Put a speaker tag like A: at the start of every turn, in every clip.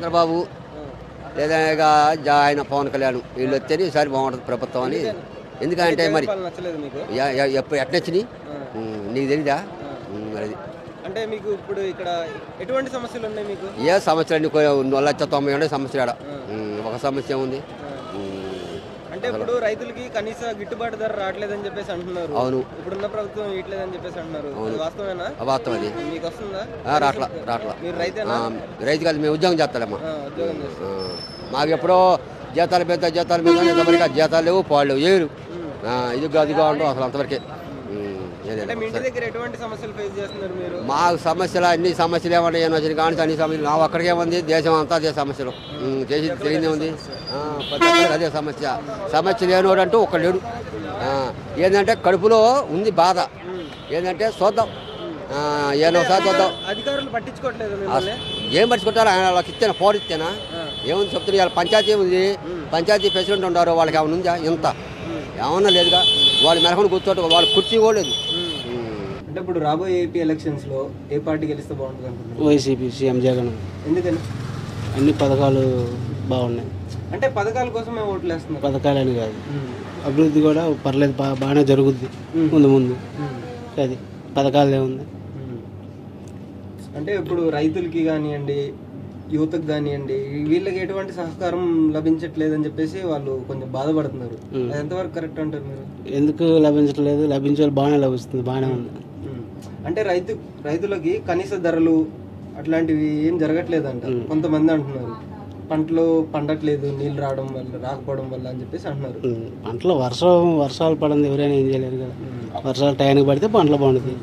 A: చంద్రబాబు లేదా ఇక ఆయన పవన్ కళ్యాణ్ వీళ్ళు వస్తేనే ఈసారి బాగుంటుంది ప్రభుత్వం అని. ఎందుకంటే మరి ఎప్పుడు ఎట్నొచ్చినాయి నీకు తెలీదా? అది
B: అంటే మీకు ఇప్పుడు ఇక్కడ ఎటువంటి సమస్యలు ఉన్నాయి మీకు?
A: ఏ సమస్యలు అన్ని 1,90,000 ఉండే సమస్యలు ఒక సమస్య ఉంది.
B: అంటే ఇప్పుడు రైతులకి కనీస గిట్టుబాటు ధర రావట్లేదని చెప్పేసి అంటున్నారు. అవును, ఇప్పుడున్న ప్రభుత్వం ఇవ్వట్లేదని చెప్పేసి అంటున్నారు. వాస్తవేనా?
A: వాస్తవం. అది
B: మీకు వస్తుందా?
A: రాట్లా.
B: మీరు రైతేనా?
A: రైతు కాదు, మేము ఉద్యోగం చేస్తామమ్మా. మాకు ఎప్పుడో జీతాలు మీద ఇంతవరకు జీతాలు లేవు, పాళ్ళు లేవు. ఇది గదిగా ఉండవు అసలు అంతవరకే. మాకు సమస్యలు అన్ని సమస్యలు ఏమన్నాయి వచ్చిన కానీ అన్ని సమస్యలు నా ఒక్కడికే ఉంది. దేశం అంతా అదే సమస్యలు చేసి తెలియదే ఉంది. ప్రతి ఒక్కరికి అదే సమస్య లేనివాడు అంటూ ఒక్క లేడు. ఏంటంటే కడుపులో ఉంది బాధ. ఏంటంటే చూద్దాం, ఒకసారి చూద్దాం.
B: అధికారులు పట్టించుకోవట్లేదు.
A: ఏం పట్టించుకుంటారు? ఆయన వాళ్ళకి ఇచ్చాను, ఫోన్ ఇచ్చానా? ఏముంది చెప్తున్నారు. ఇవాళ పంచాయతీ ఉంది, పంచాయతీ ప్రెసిడెంట్ ఉన్నారు. వాళ్ళకి ఏమైనా ఉందా? ఎంత ఏమన్నా లేదుగా. వాళ్ళు మెరకొని కూర్చోట, వాళ్ళు కుర్చీ కూడా లేదు.
B: అంటే ఇప్పుడు రాబోయే ఏపీ ఎలక్షన్స్ లో ఏ పార్టీ గెలిస్తే బాగుంటుంది అనుకుంటున్నారు?
C: YCP, CM Jagan.
B: ఎందుకని?
C: అన్ని పథకాలు బాగున్నాయి.
B: అంటే పథకాల కోసం మేము ఓట్లు వేస్తున్నాం.
C: పథకాలని కాదు, అభివృద్ధి కూడా పర్లేదు, బాగానే జరుగుద్ది ముందు. అది పథకాలు ఏముంది
B: అంటే ఇప్పుడు రైతులకి కానివ్వండి, యువతకు కానివ్వండి, వీళ్ళకి ఎటువంటి సహకారం లభించట్లేదని చెప్పేసి వాళ్ళు కొంచెం బాధపడుతున్నారు. అది ఎంతవరకు కరెక్ట్ అంటారు మీరు?
C: ఎందుకు లభించట్లేదు? లభించే బాగానే లభిస్తుంది, బాగానే ఉంది.
B: అంటే రైతులకి కనీస ధరలు అట్లాంటివి ఏం జరగట్లేదు అంట కొంతమంది అంటున్నారు. పంటలు పండట్లేదు, నీళ్ళు రాకపోవడం వల్ల అని చెప్పేసి అంటున్నారు.
C: పంటలు వర్షాలు పడింది, ఎవరైనా ఏం చేయలేరు కదా. వర్షాలు టైంకి పడితే పంటలు పండుతాయి,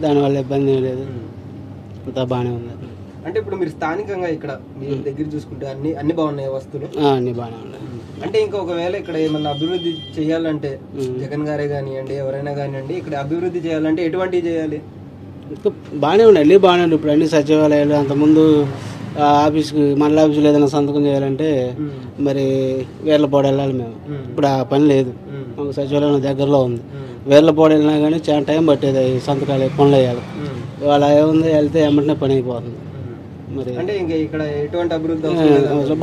C: దానివల్ల ఇబ్బంది ఏం లేదు, అంతా బాగానే ఉంది.
B: అంటే ఇప్పుడు మీరు స్థానికంగా ఇక్కడ మీ దగ్గర చూసుకుంటే అన్ని బాగున్నాయి వస్తువులు?
C: అన్ని బాగానే ఉన్నాయి.
B: అంటే ఇంకా ఒకవేళ ఇక్కడ ఏమన్నా అభివృద్ధి చేయాలంటే జగన్ గారే కానివ్వండి, ఎవరైనా కానివ్వండి, ఇక్కడ అభివృద్ధి చేయాలంటే ఎటువంటివి చేయాలి?
C: ఇంకా బాగానే ఉన్నాయి, అన్నీ బాగానే ఉన్నాయి. ఇప్పుడు అన్ని సచివాలయాలు, అంతకుముందు ఆఫీస్కి మండల ఆఫీసులో ఏదైనా సంతకం చేయాలంటే మరి వేర్లపాడు వెళ్ళాలి మేము. ఇప్పుడు ఆ పని లేదు, మాకు సచివాలయం దగ్గరలో ఉంది. వేర్లపాడు వెళ్ళినా కానీ చాలా టైం పట్టేది సంతకాలు పనులు వేయాలి. వాళ్ళ ఏముంది, వెళ్తే వెంటనే పని అయిపోతుంది. మరి
B: అంటే ఇంకా ఇక్కడ ఎటువంటి అభివృద్ధి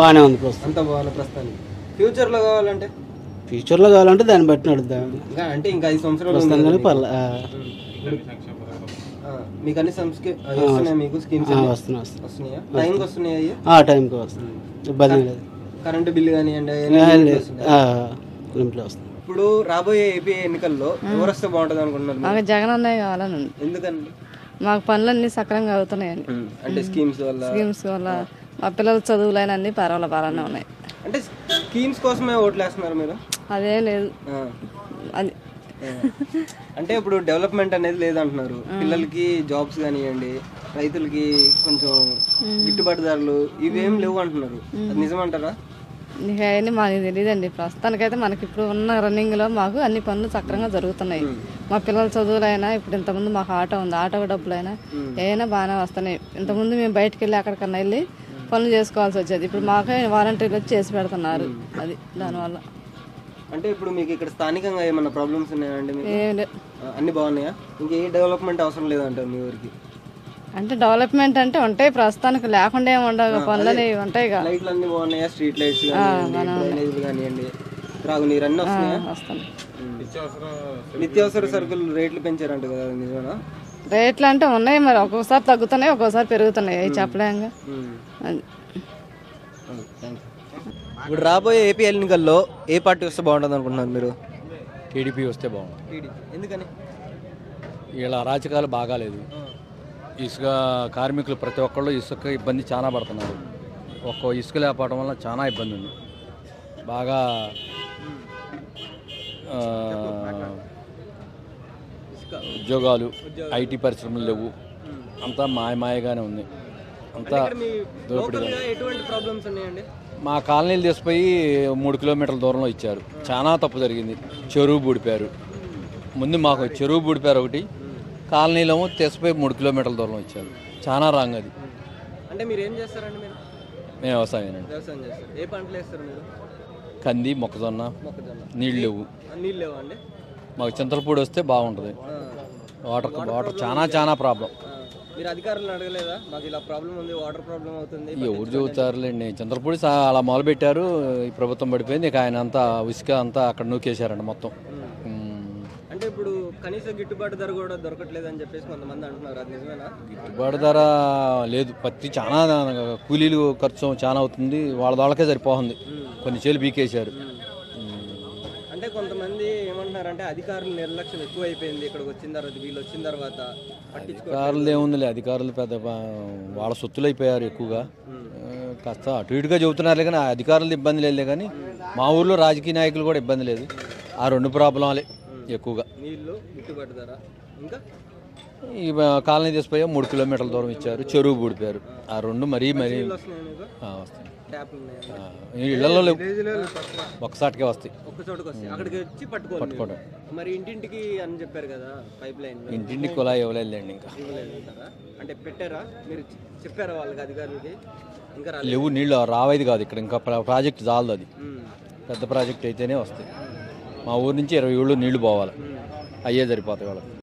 C: బాగానే ఉంది ప్రస్తుతం,
B: అంత బాగుంది ప్రస్తుతానికి. ఫ్యూచర్లో కావాలంటే
C: దాన్ని బట్టి నడుద్దాం.
B: అంటే ఇంకా 5 సంవత్సరాలు మీకు అన్ని వస్తున్నాయా? మీకు స్కీమ్స్ వస్తున్నాయా? టైంకి వస్తున్నాయా?
C: టైంకి వస్తుంది, ఇబ్బంది లేదు.
B: కరెంటు బిల్లు కానివ్వండి
C: ఇంట్లో వస్తుంది.
B: ఇప్పుడు రాబోయే ఏపీ ఎన్నికల్లో ఎవరు వస్తే బాగుంటుంది అనుకుంటున్నారు?
D: మాకు జగన్ అన్నయ్య కావాలని.
B: ఎందుకండి?
D: మాకు పనులన్నీ సక్రంగా అవుతున్నాయని.
B: అంటే స్కీమ్స్
D: వల్ల మా పిల్లల చదువులైన అన్ని బాగానే ఉన్నాయి.
B: అంటే స్కీమ్స్ కోసమే ఓట్లు వేస్తున్నారు మీరు?
D: అదే లేదు. అది
B: అంటే ఇప్పుడు డెవలప్మెంట్ అనేది లేదంటున్నారు. పిల్లలకి జాబ్స్ కానివ్వండి, రైతులకి కొంచెం గిట్టుబాటు ధరలు ఇవేం లేవు అంటున్నారు. అది నిజమంటారా?
D: అవన్నీ మాకు తెలియదండి. ప్రస్తుతానికైతే మనకి ఇప్పుడు ఉన్న రన్నింగ్లో మాకు అన్ని పనులు సక్రంగా జరుగుతున్నాయి. మా పిల్లల చదువులైనా, ఇప్పుడు ఇంతకుముందు మాకు ఆటో ఉంది, ఆటో డబ్బులైనా ఏమైనా బాగానే వస్తున్నాయి. ఇంతకుముందు మేము బయటకు వెళ్ళి అక్కడికన్నా వెళ్ళి పనులు చేసుకోవాల్సి వచ్చేది. ఇప్పుడు మాకే వాలంటీర్లు వచ్చి చేసి పెడుతున్నారు. అది దానివల్ల.
B: అంటే ఇప్పుడు మీకు ఇక్కడ స్థానికంగా ఏమన్నా ప్రాబ్లమ్స్ ఉన్నాయండి? అన్ని బాగున్నాయా? ఇంకే డెవలప్మెంట్ అవసరం లేదంటారు మీ ఊరికి?
D: అంటే డెవలప్మెంట్ అంటే ఉంటాయి, ప్రస్తుతానికి లేకుండా ఏమి ఉండవు, పనులని ఉంటాయి.
B: లైట్లు అన్ని బాగున్నాయా? స్ట్రీట్ లైట్స్ కానివ్వండి, త్రాగునీరు అన్ని వస్తున్నాయా? నిత్యావసర సరుకులు రేట్లు పెంచారంట కదా, నిజమేనా?
D: రేట్లు అంటే ఉన్నాయి, మరి ఒక్కొక్కసారి తగ్గుతున్నాయి, ఒక్కోసారి పెరుగుతున్నాయి, అవి చెప్పలేంగా. అది
B: ఇప్పుడు రాబోయే ఏపీ ఎన్నికల్లో ఏ పార్టీ వస్తే బాగుంటుంది అనుకుంటున్నారు మీరు?
E: టీడీపీ వస్తే బాగుంటుంది.
B: ఎందుకని?
E: ఇలా రాజకీయాలు బాగాలేదు. ఇసుక కార్మికులు ప్రతి ఒక్కళ్ళు ఇసుక ఇబ్బంది చాలా పడుతున్నారు. ఇసుక లేకపోవడం వల్ల చాలా ఇబ్బంది ఉంది. బాగా ఉద్యోగాలు, ఐటీ పరిశ్రమలు లేవు, అంతా మాయగానే ఉంది, అంతా దోపిడీ. మా కాలనీలు తీసిపోయి 3 కిలోమీటర్ల దూరంలో ఇచ్చారు. చాలా తప్పు జరిగింది. చెరువు బూడిపారు. ముందు మాకు చెరువు బూడిపారు ఒకటి, కాలనీలో తీసిపోయి 3 కిలోమీటర్ల దూరంలో ఇచ్చారు. చాలా రాంగ్ అది.
B: అంటే మీరు ఏం చేస్తారండి?
E: మేము వ్యవసాయం
B: చేస్తారు. ఏ పంటలు వేస్తారు మీరు?
E: కంది, మొక్కజొన్న. నీళ్ళు లేవు.
B: నీళ్ళు లేవు అండి?
E: మాకు చింతలపూడి వస్తే బాగుంటుంది. వాటర్ చాలా ప్రాబ్లం.
B: మీరు అధికారులను అడగలేదా? మాకు ఇలా ప్రాబ్లం ఉంది, వాటర్ ప్రాబ్లం అవుతుంది.
E: ఎవరు చెబుతారులేండి, చంద్రపూడి అలా మొదలుపెట్టారు, ఈ ప్రభుత్వం పడిపోయింది, ఇక ఆయన అంతా ఉసుక అంతా అక్కడ నూకేశారండి మొత్తం.
B: అంటే ఇప్పుడు కనీస గిట్టుబాటు ధర కూడా దొరకట్లేదు అని చెప్పేసి కొంతమంది అంటున్నారు, అది నిజమేనా?
E: గిట్టుబాటు ధర లేదు, పత్తి చాలా కూలీలు ఖర్చు చాలా అవుతుంది, వాళ్ళకే సరిపోతుంది, కొన్ని చేలు బీకేశారు.
B: అంటే కొంతమంది ఏమంటున్నారంటే అధికారులు నిర్లక్ష్యం ఎక్కువ అయిపోయింది ఇక్కడికి వచ్చిన తర్వాత, వీళ్ళు వచ్చిన తర్వాత
E: అధికారులు ఏముందిలే, అధికారులు పెద్ద వాళ్ళ సొత్తులు అయిపోయారు ఎక్కువగా, కాస్త అటు ఇటుగా చెబుతున్నారు కానీ అధికారులు ఇబ్బంది లేదు. కానీ మా ఊర్లో రాజకీయ నాయకులు కూడా ఇబ్బంది లేదు, ఆ రెండు ప్రాబ్లంలే ఎక్కువగా.
B: నీళ్ళు గిట్టుబాటు ధర, ఇంకా
E: ఈ కాలనీ తీసిపోయా 3 కిలోమీటర్ల దూరం ఇచ్చారు, చెరువు పూడిపోయారు, ఆ రెండు మరీ వస్తాయి. ఇళ్లలో లేవు, ఒకసాటికే వస్తాయి,
B: అక్కడికి వచ్చి పట్టుకోవడం. మరి ఇంటింటికి అని చెప్పారు కదా పైప్ లైన్,
E: ఇంటింటికి కులా ఇవ్వలేదులేండి, ఇంకా
B: అంటే పెట్టారా మీరు, చెప్పారా వాళ్ళకి అధికారులకి? ఇంకా
E: లేవు నీళ్ళు, రావేది కాదు ఇక్కడ, ఇంకా ప్రాజెక్ట్ చాలదు, అది పెద్ద ప్రాజెక్ట్ అయితేనే వస్తాయి. మా ఊరు నుంచి 20 ఏళ్ళు నీళ్లు పోవాలి, అయ్యే సరిపోతాయి వాళ్ళకి.